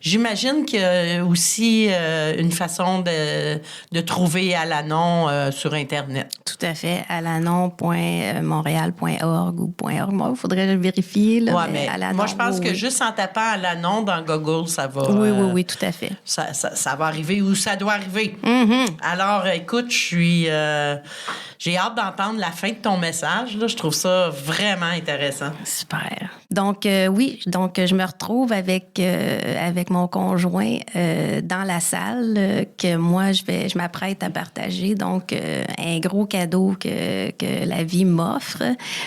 J'imagine qu'il y a aussi une façon de trouver Alanon sur Internet. Tout à fait. alanon.montréal.org ou .org. Moi, il faudrait le vérifier. Là, mais Alanon, moi, je pense que juste en tapant Alanon dans Google, ça va... Oui, tout à fait. Ça va arriver où ça doit arriver. Mm-hmm. Alors, écoute, j'ai hâte d'entendre la fin de ton message. Là. Je trouve ça vraiment intéressant. Super. Donc, donc je me retrouve avec mon conjoint dans la salle que moi, je m'apprête à partager. Donc, un gros cadeau que la vie m'offre,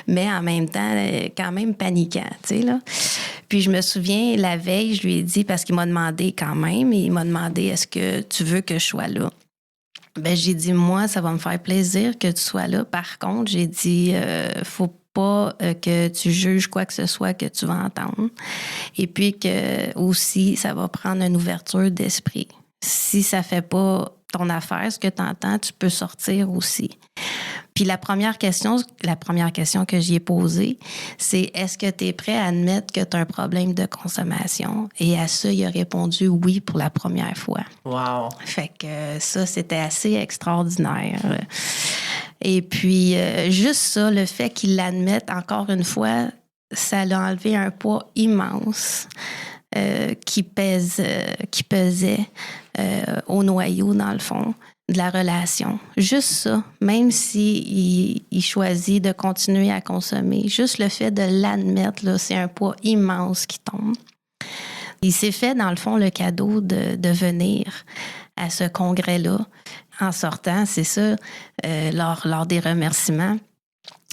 mais en même temps, quand même paniquant, tu sais, là. Puis, je me souviens, la veille, je lui ai dit, parce qu'il m'a demandé quand même, il m'a demandé, est-ce que tu veux que je sois là? Ben, j'ai dit, moi, ça va me faire plaisir que tu sois là. Par contre, j'ai dit, faut pas que tu juges quoi que ce soit que tu vas entendre. Et puis que aussi, ça va prendre une ouverture d'esprit. Si ça fait pas ton affaire, ce que tu entends, tu peux sortir aussi. Puis la première question que j'y ai posée, c'est est-ce que tu es prêt à admettre que tu as un problème de consommation? Et à ça, il a répondu oui pour la première fois. Wow! Fait que ça, c'était assez extraordinaire. Et puis, juste ça, le fait qu'il l'admette encore une fois, ça l'a enlevé un poids immense qui pesait au noyau, dans le fond, de la relation. Juste ça, même s'il choisit de continuer à consommer, juste le fait de l'admettre, là, c'est un poids immense qui tombe. Il s'est fait, dans le fond, le cadeau de venir à ce congrès-là. En sortant, c'est ça, lors des remerciements,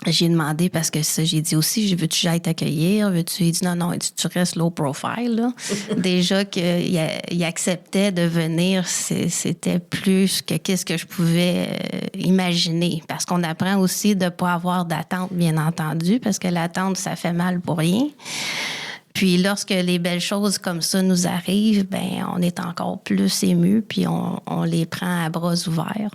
j'ai demandé, parce que ça, j'ai dit aussi, veux-tu que j'aille t'accueillir? Veux-tu? Il dit non, tu restes low profile, là. Déjà qu'il acceptait de venir, c'était plus que qu'est-ce que je pouvais imaginer. Parce qu'on apprend aussi de ne pas avoir d'attente, bien entendu, parce que l'attente, ça fait mal pour rien. Puis lorsque les belles choses comme ça nous arrivent, ben on est encore plus ému, puis on les prend à bras ouverts.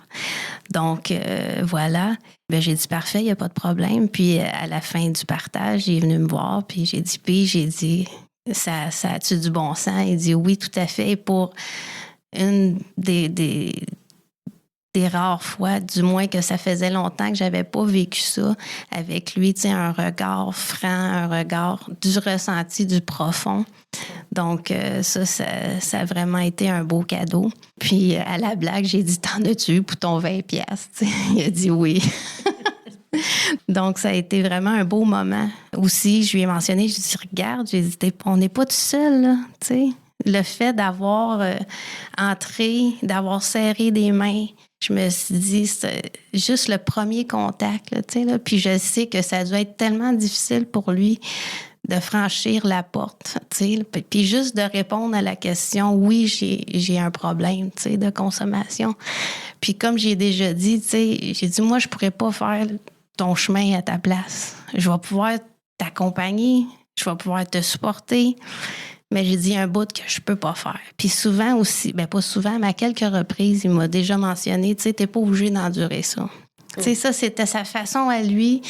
Donc voilà. Ben j'ai dit parfait, il n'y a pas de problème. Puis à la fin du partage, il est venu me voir, puis j'ai dit ça a-tu du bon sens? Il dit oui, tout à fait. Et pour une des rares fois, du moins que ça faisait longtemps que j'avais pas vécu ça avec lui, tu sais, un regard franc, un regard du ressenti, du profond. Donc, ça a vraiment été un beau cadeau. Puis, à la blague, j'ai dit, t'en as-tu eu pour ton 20$? T'sais, il a dit oui. Donc, ça a été vraiment un beau moment. Aussi, je lui ai mentionné, je lui ai dit, regarde, j'ai dit, on n'est pas tout seul, là, tu sais. Le fait d'avoir entré, d'avoir serré des mains, je me suis dit, c'est juste le premier contact, là, tu sais, là. Puis je sais que ça a dû être tellement difficile pour lui de franchir la porte, tu sais. Puis juste de répondre à la question, oui, j'ai un problème, tu sais, de consommation. Puis comme j'ai déjà dit, tu sais, j'ai dit, moi, je pourrais pas faire ton chemin à ta place. Je vais pouvoir t'accompagner, je vais pouvoir te supporter. Mais j'ai dit un bout que je peux pas faire. Puis souvent aussi, ben pas souvent, mais à quelques reprises, il m'a déjà mentionné, tu sais, t'es pas obligé d'endurer ça. Tu sais, ça, c'était sa façon à lui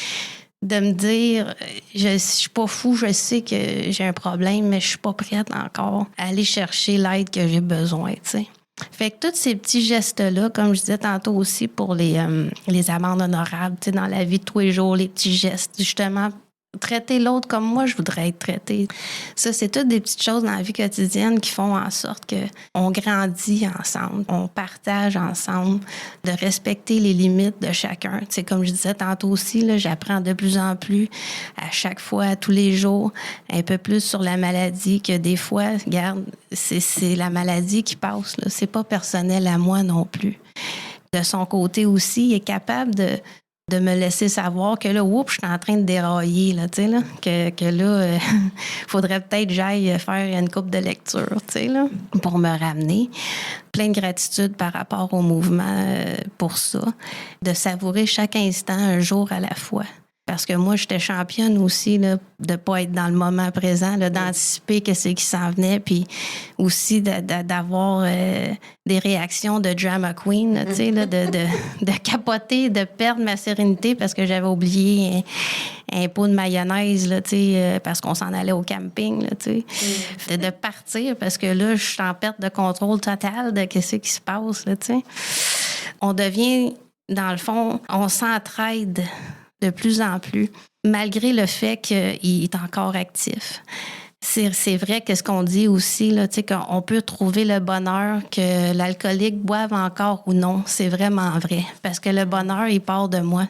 de me dire, je suis pas fou, je sais que j'ai un problème, mais je suis pas prête encore à aller chercher l'aide que j'ai besoin, tu sais. Fait que tous ces petits gestes-là, comme je disais tantôt aussi pour les amendes honorables, tu sais, dans la vie de tous les jours, les petits gestes, justement, traiter l'autre comme moi, je voudrais être traitée. Ça, c'est toutes des petites choses dans la vie quotidienne qui font en sorte qu'on grandit ensemble, on partage ensemble, de respecter les limites de chacun. Tu sais, comme je disais tantôt aussi, là, j'apprends de plus en plus à chaque fois, à tous les jours, un peu plus sur la maladie, que des fois, regarde, c'est la maladie qui passe, là. C'est pas personnel à moi non plus. De son côté aussi, il est capable de me laisser savoir que là, oups, je suis en train de dérailler, là, tu sais, là, que là, faudrait peut-être que j'aille faire une couple de lecture, tu sais, là, pour me ramener. Plein de gratitude par rapport au mouvement pour ça, de savourer chaque instant un jour à la fois. Parce que moi, j'étais championne aussi là, de ne pas être dans le moment présent, là, d'anticiper ce qui s'en venait, puis aussi d'avoir des réactions de drama queen, là, tu sais, là, de capoter, de perdre ma sérénité parce que j'avais oublié un pot de mayonnaise, là, tu sais, parce qu'on s'en allait au camping, là, tu sais. De partir parce que là, je suis en perte de contrôle total de ce qui se passe, là, tu sais. On devient, dans le fond, on s'entraide de plus en plus, malgré le fait qu'il est encore actif. C'est vrai que ce qu'on dit aussi, là, tu sais, qu'on peut trouver le bonheur, que l'alcoolique boive encore ou non, c'est vraiment vrai. Parce que le bonheur, il part de moi.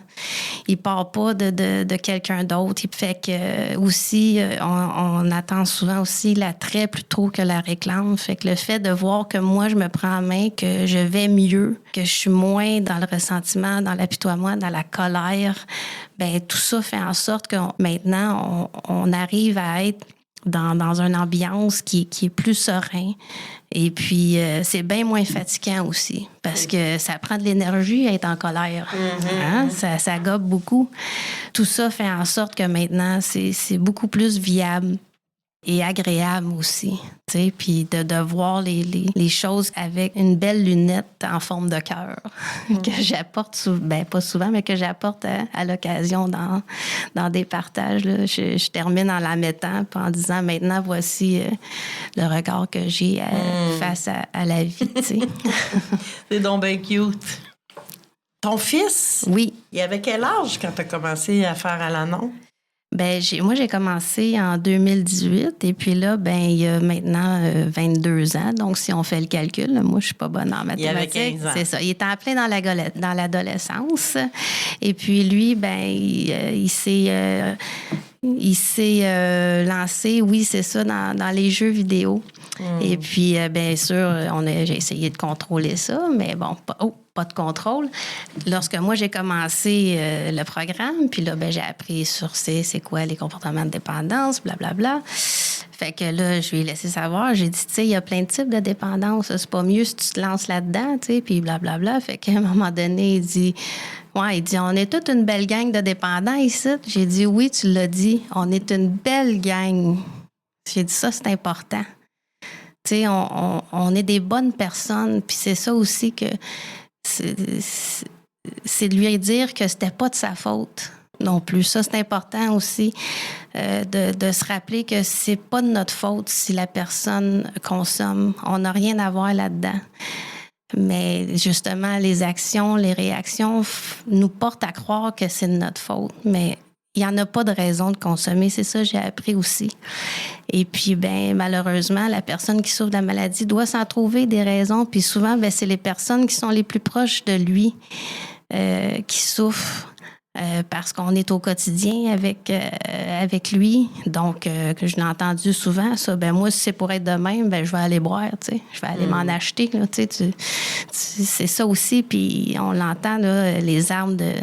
Il part pas de quelqu'un d'autre. Il fait que aussi, on attend souvent aussi l'attrait plutôt que la réclame. Fait que le fait de voir que moi, je me prends en main, que je vais mieux, que je suis moins dans le ressentiment, dans l'apitoiement, dans la colère, ben tout ça fait en sorte que maintenant, on arrive à être dans une ambiance qui est plus serein. Et puis, c'est bien moins fatigant aussi parce que ça prend de l'énergie à être en colère. Hein? Ça gobe beaucoup. Tout ça fait en sorte que maintenant, c'est beaucoup plus viable et agréable aussi. Puis de voir les choses avec une belle lunette en forme de cœur que j'apporte, pas souvent, mais que j'apporte à l'occasion dans des partages. Là. Je termine en la mettant puis en disant maintenant, voici le regard que j'ai face à la vie. C'est donc bien cute. Ton fils? Oui. Il avait quel âge quand tu as commencé à faire à l'annonce? Moi, j'ai commencé en 2018 et puis là, il y a maintenant 22 ans. Donc, si on fait le calcul, là, moi, je suis pas bonne en mathématiques. Il avait 15 ans. C'est ça. Il était en plein dans l'adolescence. Et puis, lui, il s'est lancé, oui, c'est ça, dans les jeux vidéo. Et puis, bien sûr, j'ai essayé de contrôler ça, mais bon, pas de contrôle. Lorsque moi, j'ai commencé le programme, puis là, j'ai appris sur c'est quoi les comportements de dépendance, blablabla. Fait que là, je lui ai laissé savoir. J'ai dit, tu sais, il y a plein de types de dépendance. C'est pas mieux si tu te lances là-dedans, tu sais, puis blablabla. Fait qu'à un moment donné, il dit, on est toute une belle gang de dépendants ici. J'ai dit, oui, tu l'as dit, on est une belle gang. J'ai dit, ça, c'est important. Tu sais, on est des bonnes personnes, puis c'est ça aussi que c'est de lui dire que c'était pas de sa faute non plus. Ça, c'est important aussi de se rappeler que c'est pas de notre faute si la personne consomme. On n'a rien à voir là-dedans. Mais justement, les actions, les réactions nous portent à croire que c'est de notre faute. Mais il n'y en a pas de raison de consommer. C'est ça que j'ai appris aussi. Et puis, malheureusement, la personne qui souffre de la maladie doit s'en trouver des raisons. Puis souvent, c'est les personnes qui sont les plus proches de lui qui souffrent parce qu'on est au quotidien avec lui. Donc, que je l'ai entendu souvent, ça, moi, si c'est pour être de même, je vais aller boire, tu sais. Je vais aller m'en acheter, là, tu sais. C'est ça aussi, puis on l'entend, là, les armes de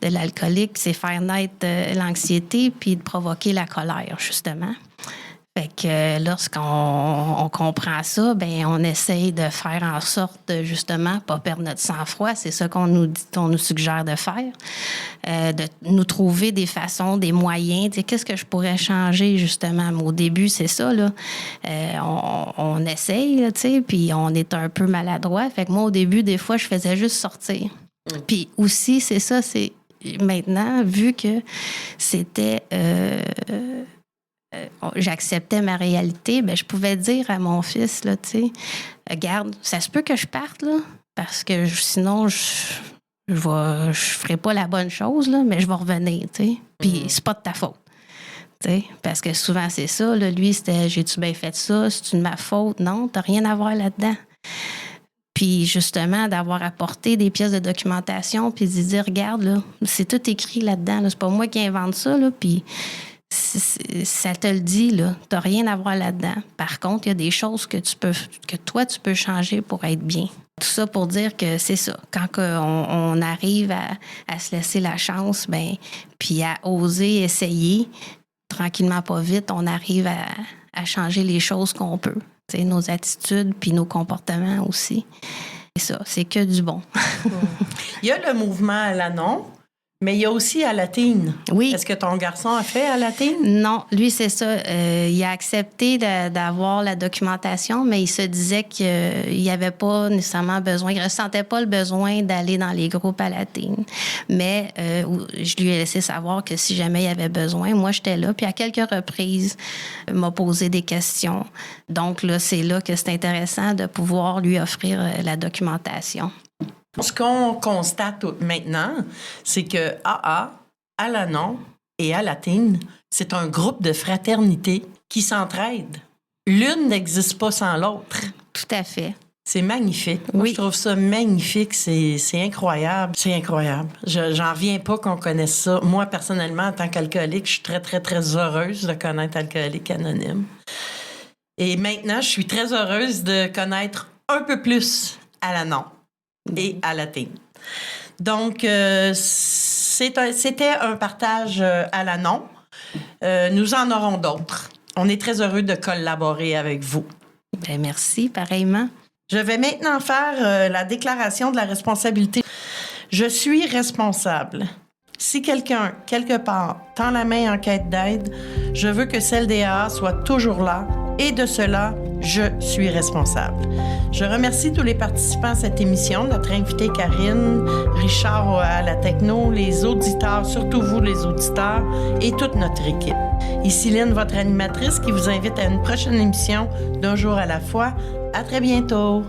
l'alcoolique, c'est faire naître l'anxiété puis de provoquer la colère, justement. Fait que lorsqu'on comprend ça, on essaye de faire en sorte de, justement, pas perdre notre sang-froid. C'est ça qu'on nous suggère de faire. De nous trouver des façons, des moyens. Tu sais, qu'est-ce que je pourrais changer, justement? Mais au début, c'est ça, là. On essaye, tu sais, puis on est un peu maladroit. Fait que moi, au début, des fois, je faisais juste sortir. Puis aussi, c'est ça, c'est maintenant, vu que c'était... j'acceptais ma réalité, je pouvais dire à mon fils, là, tu sais, regarde, ça se peut que je parte, là, parce que sinon, je ferai pas la bonne chose, là, mais je vais revenir, tu sais. Puis c'est pas de ta faute. T'sais, parce que souvent, c'est ça, là, lui, c'était, j'ai-tu bien fait ça? C'est-tu de ma faute? Non, t'as rien à voir là-dedans. Puis justement, d'avoir apporté des pièces de documentation, puis de dire, regarde, là, c'est tout écrit là-dedans, là, c'est pas moi qui invente ça, là, puis ça te le dit, là. T'as rien à voir là-dedans. Par contre, il y a des choses que toi, tu peux changer pour être bien. Tout ça pour dire que c'est ça. Quand on arrive à se laisser la chance, puis à oser essayer, tranquillement, pas vite, on arrive à changer les choses qu'on peut. T'sais, nos attitudes, puis nos comportements aussi. C'est ça, c'est que du bon. Il y a le mouvement à l'annonce. Mais il y a aussi Alatine. Oui. Est-ce que ton garçon a fait Alatine? Non, lui, c'est ça. Il a accepté d'avoir la documentation, mais il se disait qu'il n'y avait pas nécessairement besoin, il ne ressentait pas le besoin d'aller dans les groupes Alatine. Mais je lui ai laissé savoir que si jamais il y avait besoin, moi, j'étais là. Puis à quelques reprises, il m'a posé des questions. Donc là, c'est là que c'est intéressant de pouvoir lui offrir la documentation. Ce qu'on constate maintenant, c'est que AA, Alanon et Alatine, c'est un groupe de fraternité qui s'entraide. L'une n'existe pas sans l'autre. Tout à fait. C'est magnifique. Oui. Moi, je trouve ça magnifique. C'est incroyable. C'est incroyable. J'en reviens pas qu'on connaisse ça. Moi, personnellement, en tant qu'alcoolique, je suis très, très, très heureuse de connaître Alcoolique Anonyme. Et maintenant, je suis très heureuse de connaître un peu plus Alanon et Alatine. Donc, c'était un partage à l'annonce. Nous en aurons d'autres. On est très heureux de collaborer avec vous. Ben, merci, pareillement. Je vais maintenant faire la déclaration de la responsabilité. Je suis responsable. Si quelqu'un, quelque part, tend la main en quête d'aide, je veux que celle des AA soit toujours là et de cela, je suis responsable. Je remercie tous les participants à cette émission, notre invitée Karine, Richard à la techno, les auditeurs, surtout vous les auditeurs et toute notre équipe. Ici Lynn, votre animatrice qui vous invite à une prochaine émission d'Un jour à la fois. À très bientôt.